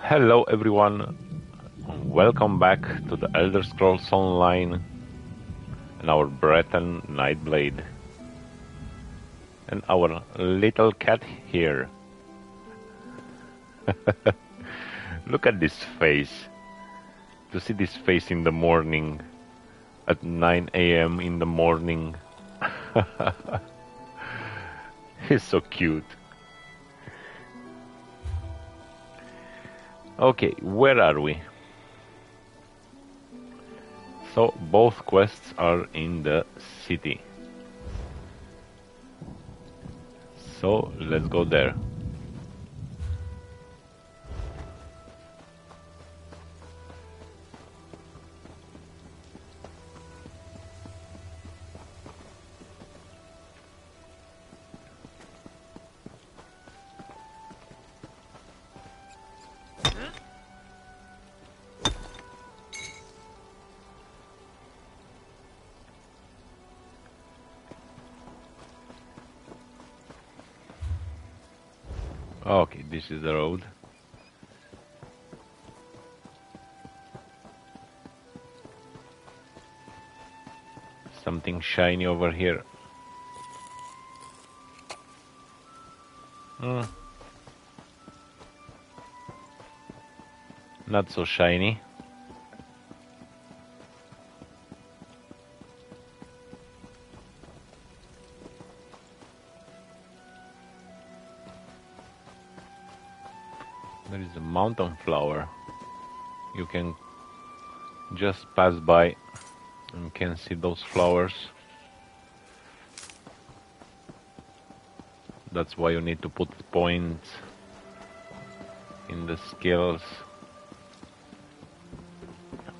Hello everyone, welcome back to the Elder Scrolls Online and our Breton Nightblade and our little cat here. Look at this face. To see this face in the morning, at 9 a.m. in the morning. He's so cute. Okay, where are we? So both quests are in the city. So let's go there. Okay, this is the road. Something shiny over here. Not so shiny. There is a mountain flower. You can just pass by and can see those flowers. That's why you need to put points in the skills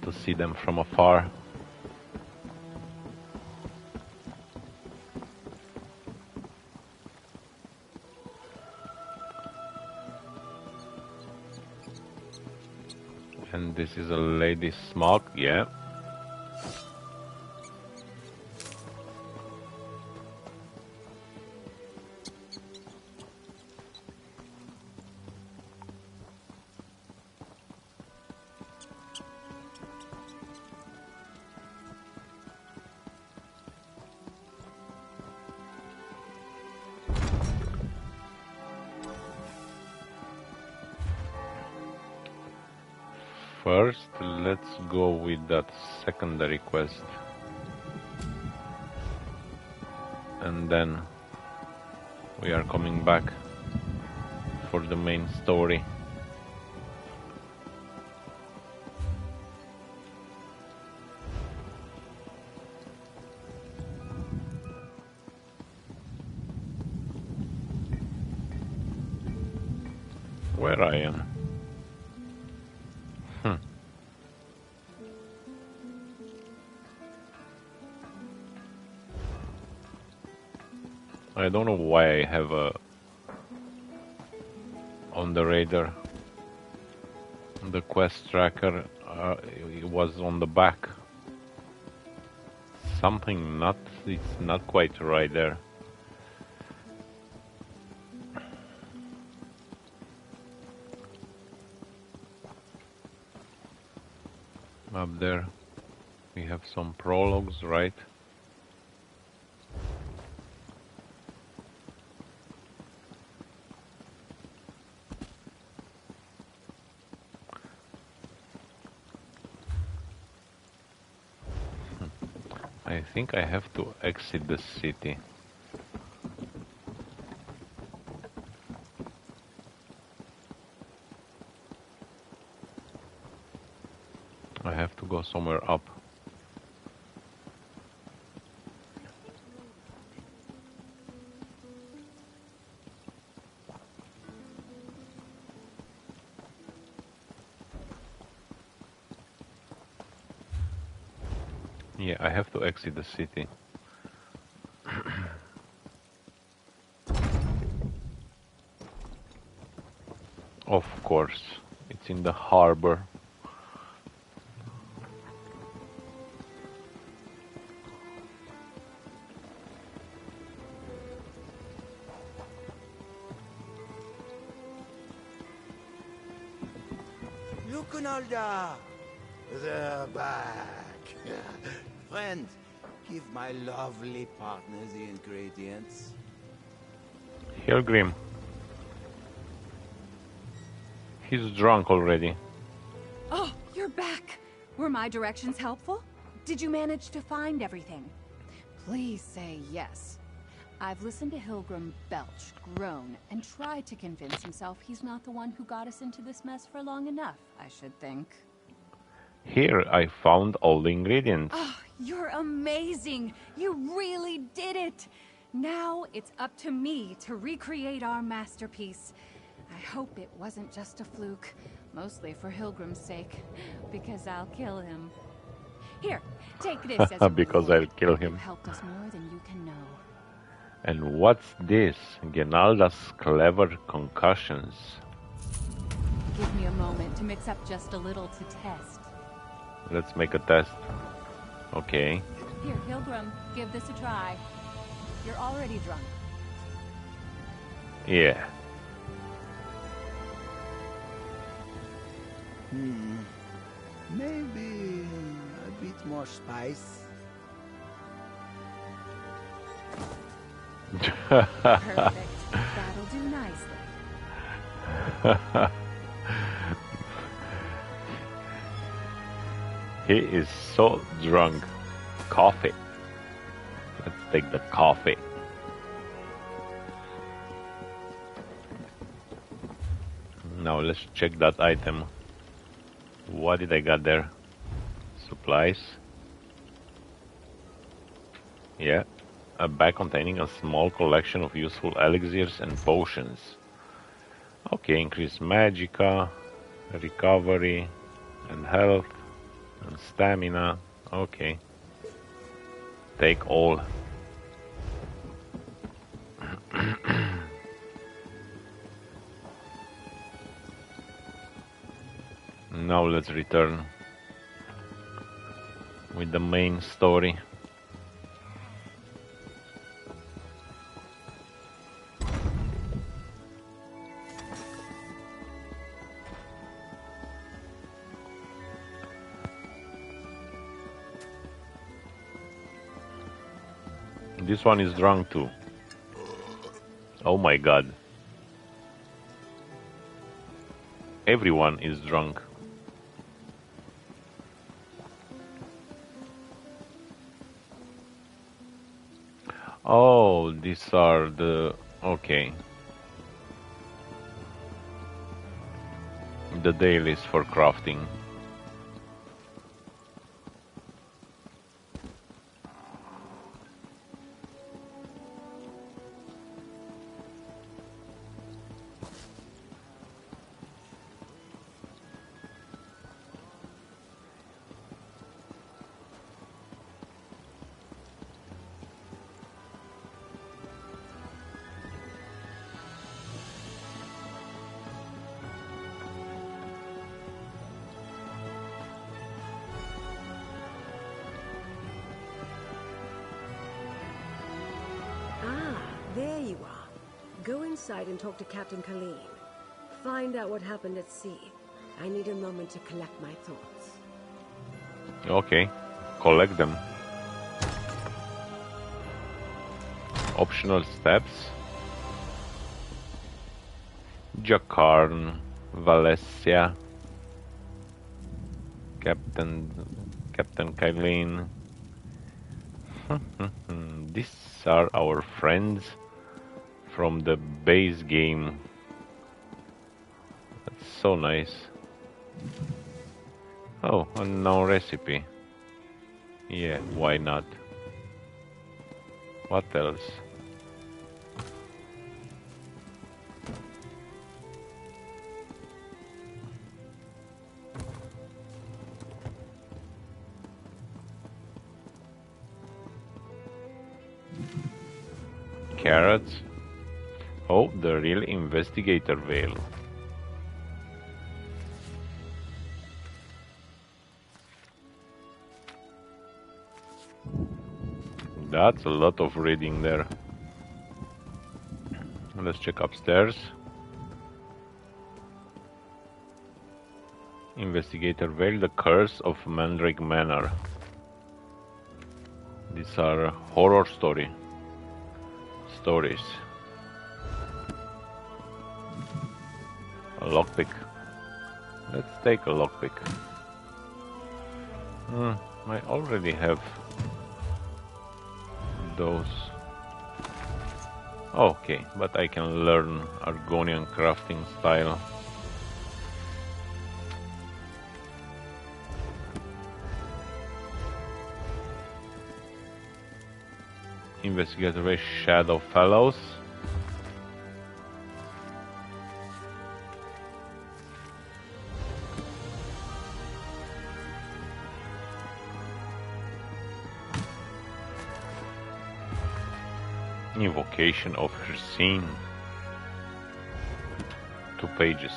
to see them from afar. And this is a lady smoke, yeah. First, let's go with that secondary quest. And then we are coming back for the main story. Where I am? I don't know why I have on the radar the quest tracker. It was on the back. Something it's not quite right there. Up there we have some prologues, right? I think I have to exit the city. I have to go somewhere up. Yeah, I have to exit the city. Of course, it's in the harbor. Kunalda! They're back. Friend, give my lovely partner the ingredients. Hilgrim. He's drunk already. Oh, you're back. Were my directions helpful? Did you manage to find everything? Please say yes. I've listened to Hilgrim belch, groan, and try to convince himself he's not the one who got us into this mess for long enough, I should think. Here, I found all the ingredients. Oh, you're amazing! You really did it! Now it's up to me to recreate our masterpiece. I hope it wasn't just a fluke, mostly for Hilgrim's sake, because I'll kill him. Here, take this as a Because reward. I'll kill him. You've helped us more than you can know. And what's this? Genalda's clever concussions. Give me a moment to mix up just a little to test. Let's make a test. Okay. Here, Hilgrim, give this a try. You're already drunk. Yeah. Maybe a bit more spice. Perfect. That'll do nicely. He is so drunk. Coffee. Let's take the coffee. Now let's check that item. What did I got there? Supplies. Yeah. A bag containing a small collection of useful elixirs and potions. Okay, increase magicka, recovery, and health, and stamina. Okay. Take all. Now let's return with the main story. This one is drunk too. Oh my god. Everyone is drunk. Oh, these are the... okay. The dailies for crafting. There you are. Go inside and talk to Captain Colleen. Find out what happened at sea. I need a moment to collect my thoughts. Okay, collect them. Optional steps. Jakarn, Valencia, Captain Kylene. These are our friends from the base game. That's so nice. Oh, unknown recipe. Yeah, why not? What else? Carrots. Oh, the real investigator veil. That's a lot of reading there. Let's check upstairs. Investigator Vale, The Curse of Mandrake Manor. These are horror stories. A lockpick. Let's take a lockpick. I already have those. Okay, but I can learn Argonian crafting style. Investigator Shadow Fellows. Invocation of Hercene. 2 pages.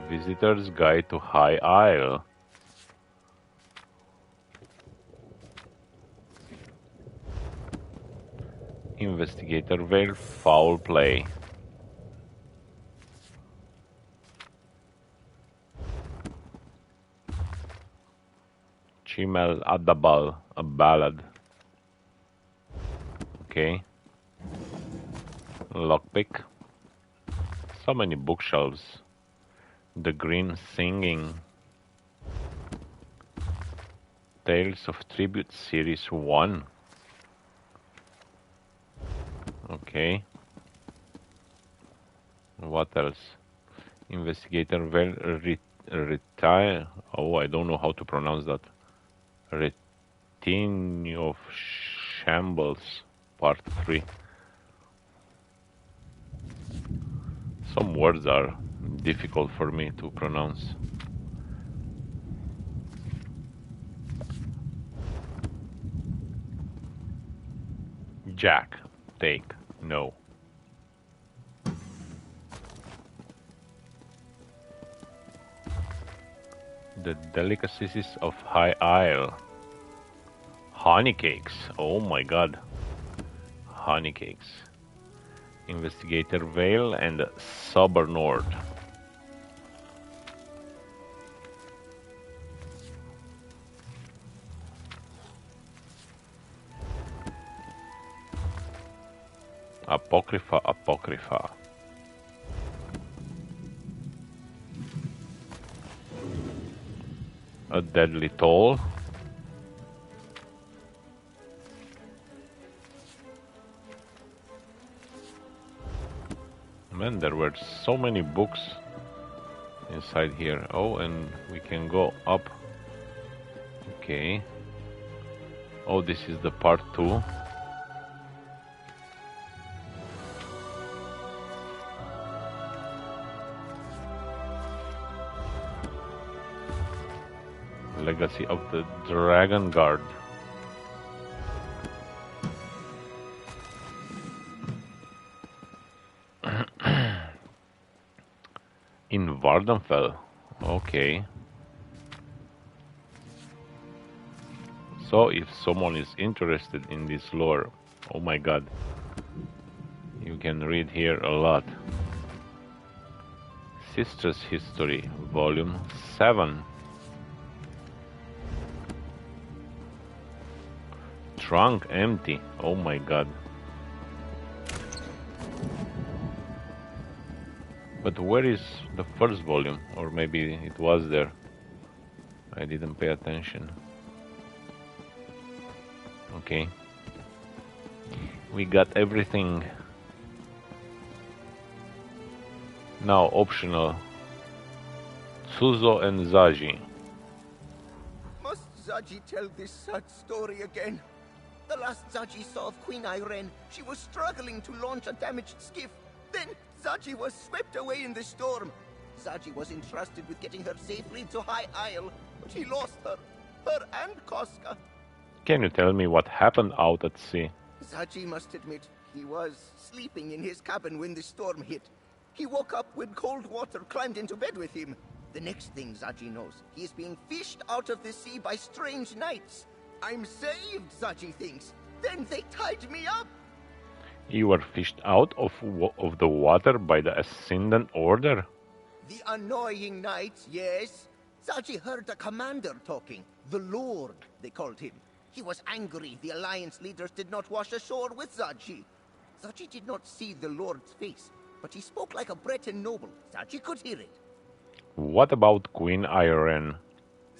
Visitor's Guide to High Isle. Investigator Vale, Foul Play. Chimel Adabal, a ballad. Okay. Lockpick. So many bookshelves. The Green Singing. Tales of Tribute Series 1. Okay. What else? Investigator Well retire. Oh, I don't know how to pronounce that. Retinue of Shambles, Part 3. Some words are difficult for me to pronounce. Jack, take, no. The delicacies of High Isle. Honey cakes, oh my god. Honey cakes. Investigator Vale and Sober Nord. Apocrypha, Apocrypha. A Deadly Toll. Man, there were so many books inside here. Oh, and we can go up. Okay. Oh, this is the part 2. Legacy of the Dragon Guard. In Vardenfell. Okay. So if someone is interested in this lore, oh my god, you can read here a lot. Sister's History, Volume 7. Trunk empty, oh my god. But where is the first volume? Or maybe it was there. I didn't pay attention. Okay. We got everything. Now optional. Tsuzo and Zaji. Must Zaji tell this sad story again? The last Zaji saw of Queen Irene, she was struggling to launch a damaged skiff. Then Zaji was swept away in the storm. Zaji was entrusted with getting her safely to High Isle, but he lost her and Koska. Can you tell me what happened out at sea? Zaji must admit, he was sleeping in his cabin when the storm hit. He woke up when cold water climbed into bed with him. The next thing Zaji knows, he is being fished out of the sea by strange knights. I'm saved, Zaji thinks. Then they tied me up. You were fished out of the water by the Ascendant Order? The annoying knights, yes. Zaji heard the commander talking. The Lord, they called him. He was angry the Alliance leaders did not wash ashore with Zaji. Zaji did not see the Lord's face, but he spoke like a Breton noble. Zaji could hear it. What about Queen Irene?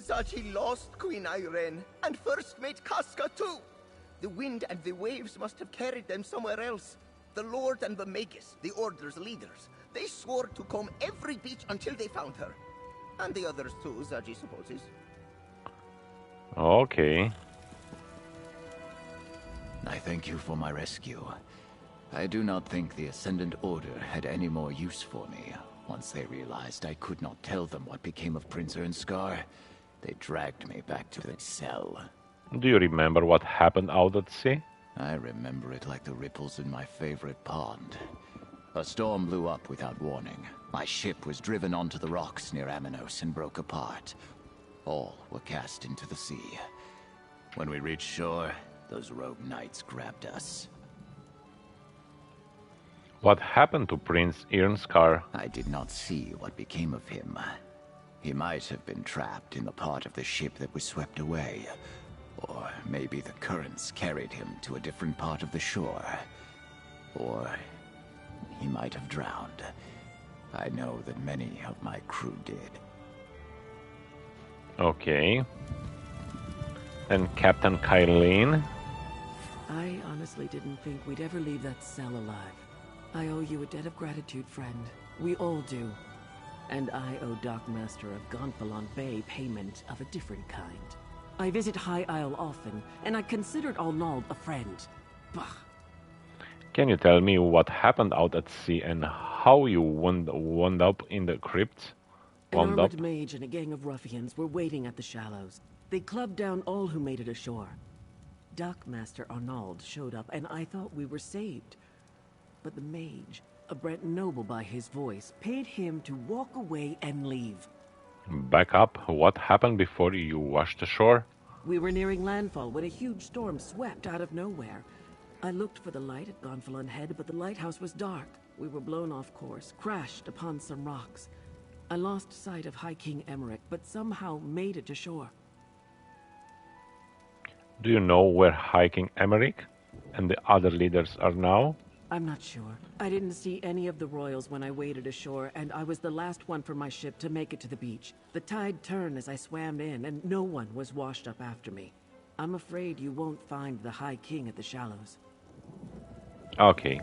Zaji lost Queen Irene, and First Mate Casca too. The wind and the waves must have carried them somewhere else. The Lord and the Magus, the Order's leaders, they swore to comb every beach until they found her. And the others too, Zaji supposes. Okay. I thank you for my rescue. I do not think the Ascendant Order had any more use for me. Once they realized I could not tell them what became of Prince Ernskar, they dragged me back to the cell. Do you remember what happened out at sea? I remember it like the ripples in my favorite pond. A storm blew up without warning. My ship was driven onto the rocks near Aminos and broke apart. All were cast into the sea. When we reached shore, those rogue knights grabbed us. What happened to Prince Ernskar? I did not see what became of him. He might have been trapped in the part of the ship that was swept away. Or maybe the currents carried him to a different part of the shore. Or he might have drowned. I know that many of my crew did. Okay. And Captain Kylene? I honestly didn't think we'd ever leave that cell alive. I owe you a debt of gratitude, friend. We all do. And I owe Dockmaster of Gonfalon Bay payment of a different kind. I visit High Isle often, and I considered Arnold a friend. Bah. Can you tell me what happened out at sea and how you wound up in the crypt? An armored mage and a gang of ruffians were waiting at the shallows. They clubbed down all who made it ashore. Dockmaster Arnold showed up, and I thought we were saved. But the mage, a Breton noble by his voice, paid him to walk away and leave. Back up. What happened before you washed ashore? We were nearing landfall when a huge storm swept out of nowhere. I looked for the light at Gonfalon Head, but the lighthouse was dark. We were blown off course, crashed upon some rocks. I lost sight of High King Emmerich, but somehow made it to shore. Do you know where High King Emmerich and the other leaders are now? I'm not sure. I didn't see any of the royals when I waded ashore, and I was the last one from my ship to make it to the beach. The tide turned as I swam in, and no one was washed up after me. I'm afraid you won't find the High King at the shallows. Okay.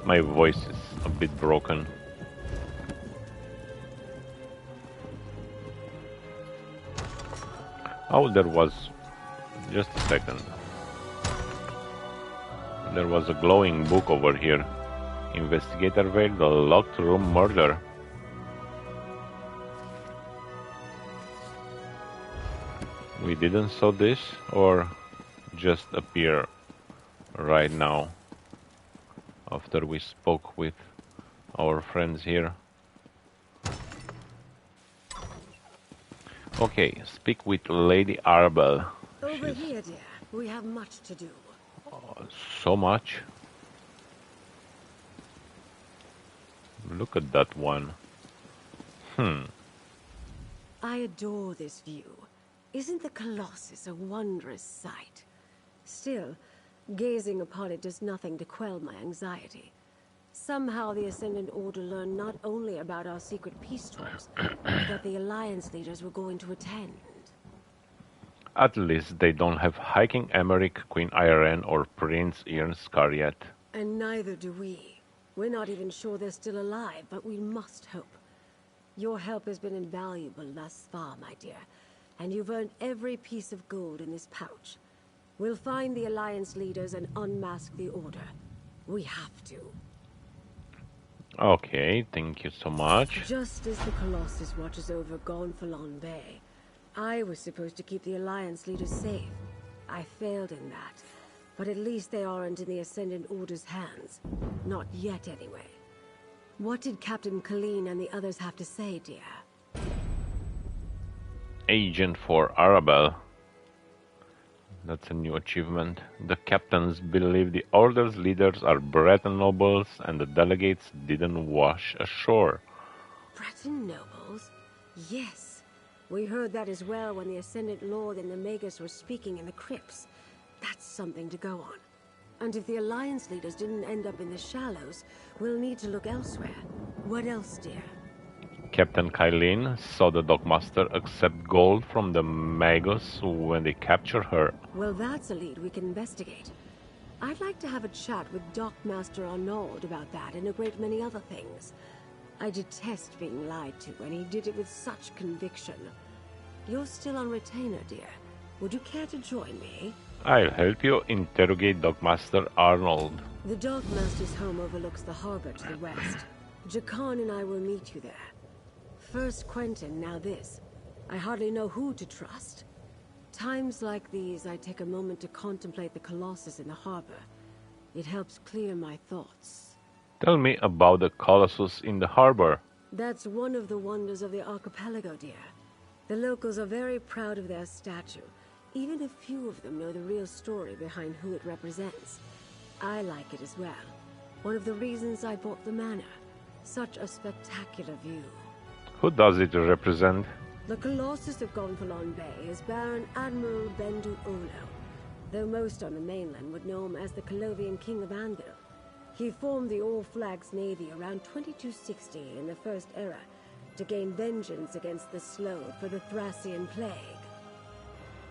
My voice is a bit broken. Oh, there was... Just a second. There was a glowing book over here. Investigator Vale, the locked room murder. We didn't saw this, or just appear right now after we spoke with our friends here. Okay, speak with Lady Arabelle. Over here, dear. We have much to do. So much. Look at that one. I adore this view. Isn't the Colossus a wondrous sight? Still, gazing upon it does nothing to quell my anxiety. Somehow the Ascendant Order learned not only about our secret peace talks, but that the Alliance leaders were going to attend. At least they don't have High King Emmerich, Queen Irene, or Prince Ernskar yet. And neither do we. We're not even sure they're still alive, but we must hope. Your help has been invaluable thus far, my dear, and you've earned every piece of gold in this pouch. We'll find the Alliance leaders and unmask the Order. We have to. Okay, thank you so much. Just as the Colossus watches over Gonfalon Bay, I was supposed to keep the Alliance leaders safe. I failed in that, but at least they aren't in the Ascendant Order's hands. Not yet, anyway. What did Captain Kylene and the others have to say, dear? Agent for Arabelle. That's a new achievement. The captains believe the Order's leaders are Breton nobles and the delegates didn't wash ashore. Breton nobles? Yes. We heard that as well when the Ascendant Lord and the Magus were speaking in the crypts. That's something to go on. And if the Alliance leaders didn't end up in the Shallows, we'll need to look elsewhere. What else, dear? Captain Kylene saw the Dockmaster accept gold from the Magus when they captured her. Well, that's a lead we can investigate. I'd like to have a chat with Dockmaster Arnaud about that and a great many other things. I detest being lied to, and he did it with such conviction. You're still on retainer, dear. Would you care to join me? I'll help you interrogate Dockmaster Arnold. The Dockmaster's home overlooks the harbor to the west. Jakan and I will meet you there. First Quentin, now this. I hardly know who to trust. Times like these, I take a moment to contemplate the Colossus in the harbor. It helps clear my thoughts. Tell me about the Colossus in the harbor. That's one of the wonders of the archipelago, dear. The locals are very proud of their statue. Even a few of them know the real story behind who it represents. I like it as well. One of the reasons I bought the manor. Such a spectacular view. Who does it represent? The Colossus of Gonfalon Bay is Baron Admiral Bendu Olo, though most on the mainland would know him as the Colovian King of Anvil. He formed the All Flags Navy around 2260 in the First Era to gain vengeance against the Sload for the Thracian Plague.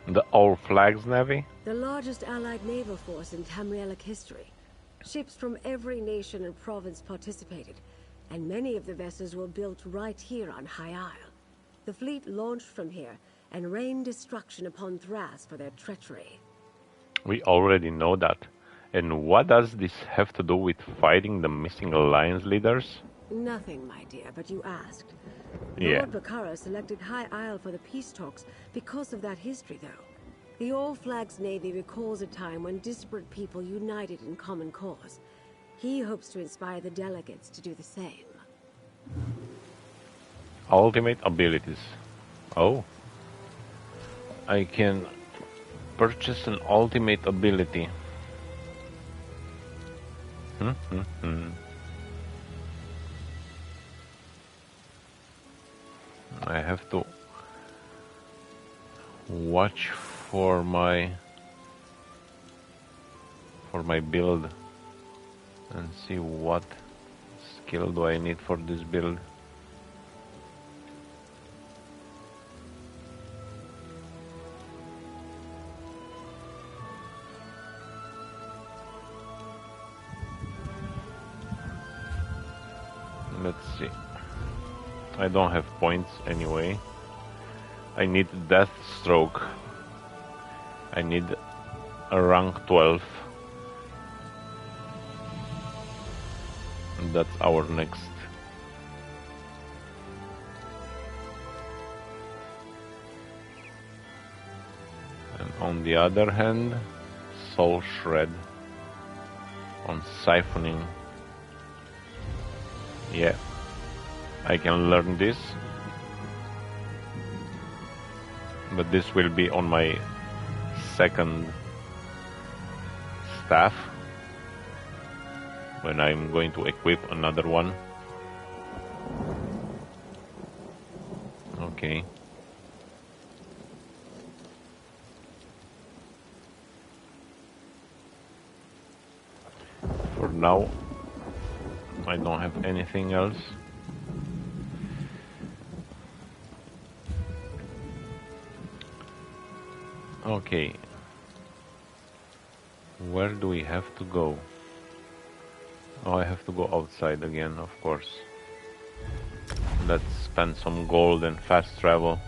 The All Flags Navy? The largest allied naval force in Tamrielic history. Ships from every nation and province participated, and many of the vessels were built right here on High Isle. The fleet launched from here and rained destruction upon Thras for their treachery. We already know that. And what does this have to do with fighting the missing Alliance leaders? Nothing, my dear, but you asked. Yeah. Lord Bakara selected High Isle for the peace talks because of that history, though. The All Flags Navy recalls a time when disparate people united in common cause. He hopes to inspire the delegates to do the same. Ultimate abilities. Oh. I can purchase an ultimate ability. I have to watch for my build and see what skill do I need for this build. Let's see. I don't have points anyway. I need Death Stroke. I need a rank 12. That's our next. And on the other hand, Soul Shred on siphoning. Yeah, I can learn this, but this will be on my second staff when I'm going to equip another one. Okay. For now, I don't have anything else. Okay. Where do we have to go? Oh, I have to go outside again, of course. Let's spend some gold and fast travel.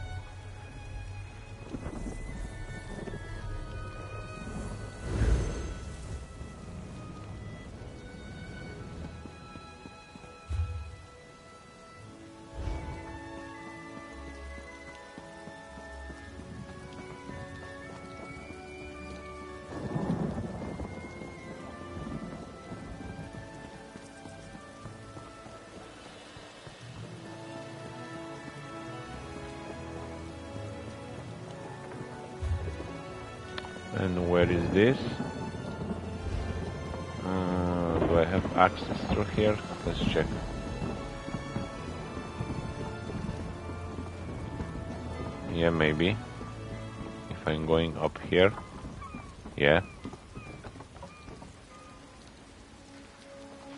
And where is this? Do I have access through here? Let's check. Yeah, maybe. If I'm going up here. Yeah.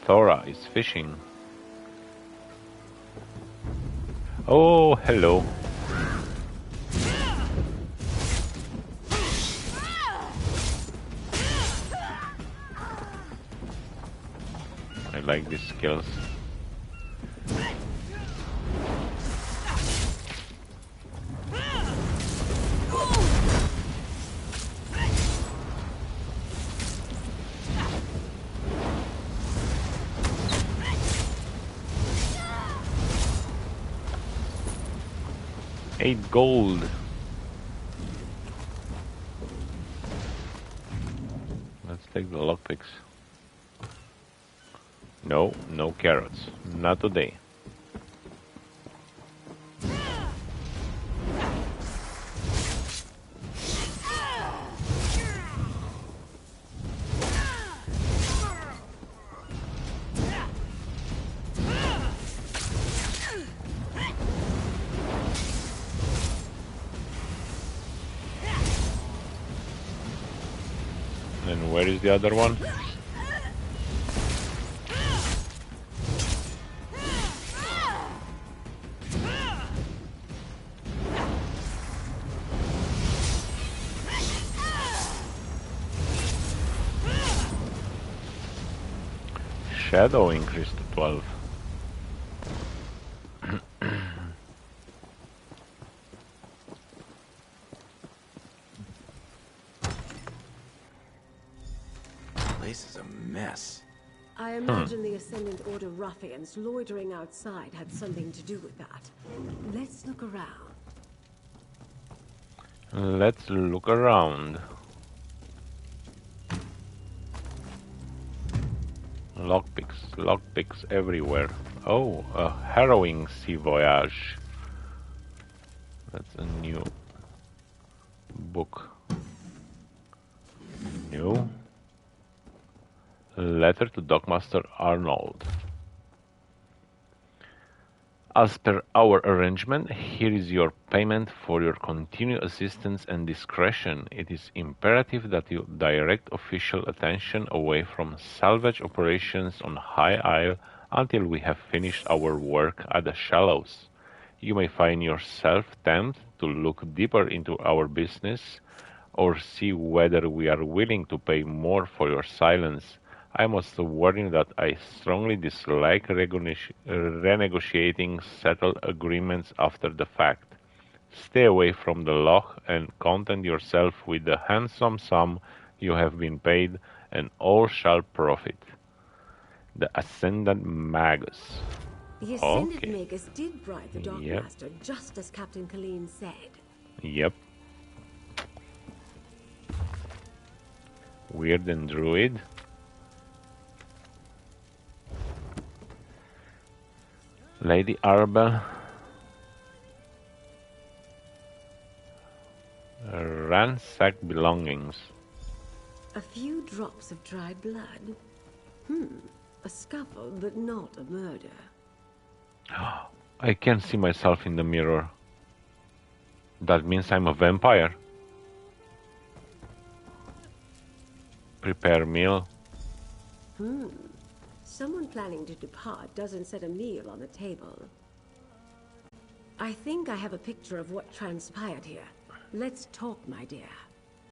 Thora is fishing. Oh, hello. I like these skills. $8 gold. Let's take the lockpicks. No, no carrots. Not today. And where is the other one? Shadow increased to 12. This is a mess. I imagine the Ascendant Order ruffians loitering outside had something to do with that. Let's look around. Let's look around. Lockpicks everywhere. Oh, a harrowing sea voyage. That's a new book. New. Letter to Dockmaster Arnold. As per our arrangement, here is your payment for your continued assistance and discretion. It is imperative that you direct official attention away from salvage operations on High Isle until we have finished our work at the Shallows. You may find yourself tempted to look deeper into our business or see whether we are willing to pay more for your silence. I must warn you that I strongly dislike renegotiating settled agreements after the fact. Stay away from the loch and content yourself with the handsome sum you have been paid, and all shall profit. The Ascendant Magus. The Ascendant Okay. Magus did bribe the Yep. Dockmaster, just as Captain Colleen said. Yep. Weird and Druid. Lady Arbel. Ransack belongings. A few drops of dried blood. A scuffle, but not a murder. I can't see myself in the mirror. That means I'm a vampire. Prepare meal. Someone planning to depart doesn't set a meal on the table. I think I have a picture of what transpired here. Let's talk, my dear.